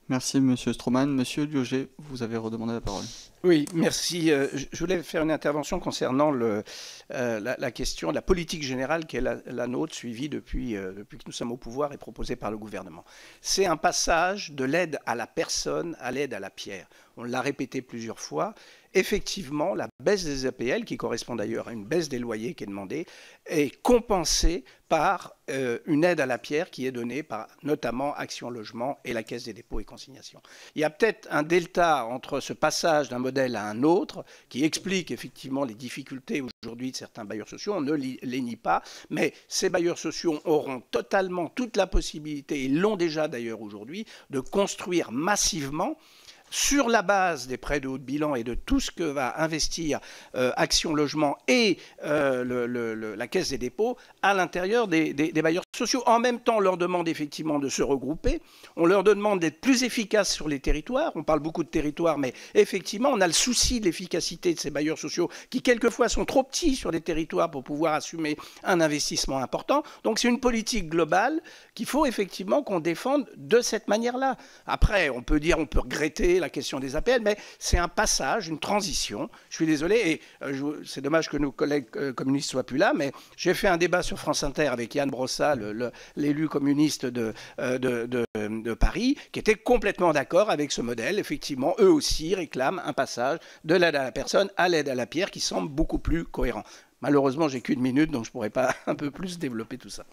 Merci, Monsieur Stroman. Monsieur Lioger, vous avez redemandé la parole. Oui, merci. Je voulais faire une intervention concernant la question de la politique générale qui est la nôtre, suivie depuis que nous sommes au pouvoir et proposée par le gouvernement. C'est un passage de l'aide à la personne à l'aide à la pierre. On l'a répété plusieurs fois. Effectivement, la baisse des APL, qui correspond d'ailleurs à une baisse des loyers qui est demandée, est compensée par une aide à la pierre qui est donnée par notamment Action Logement et la Caisse des dépôts et consignations. Il y a peut-être un delta entre ce passage d'un modèle à un autre qui explique effectivement les difficultés aujourd'hui de certains bailleurs sociaux, on ne les nie pas, mais ces bailleurs sociaux auront totalement toute la possibilité, ils l'ont déjà d'ailleurs aujourd'hui, de construire massivement sur la base des prêts de haut de bilan et de tout ce que va investir Action Logement et la Caisse des dépôts à l'intérieur des bailleurs sociaux. En même temps, on leur demande effectivement de se regrouper, on leur demande d'être plus efficaces sur les territoires. On parle beaucoup de territoires, mais effectivement, on a le souci de l'efficacité de ces bailleurs sociaux qui, quelquefois, sont trop petits sur les territoires pour pouvoir assumer un investissement important. Donc, c'est une politique globale qu'il faut effectivement qu'on défende de cette manière-là. Après, on peut dire, on peut regretter la question des APL, mais c'est un passage, une transition. Je suis désolé, et c'est dommage que nos collègues communistes soient plus là, mais j'ai fait un débat sur France Inter avec Yann Brossa, l'élu communiste de Paris, qui était complètement d'accord avec ce modèle. Effectivement, eux aussi réclament un passage de l'aide à la personne à l'aide à la pierre qui semble beaucoup plus cohérent. Malheureusement, j'ai qu'une minute, donc je ne pourrais pas un peu plus développer tout ça.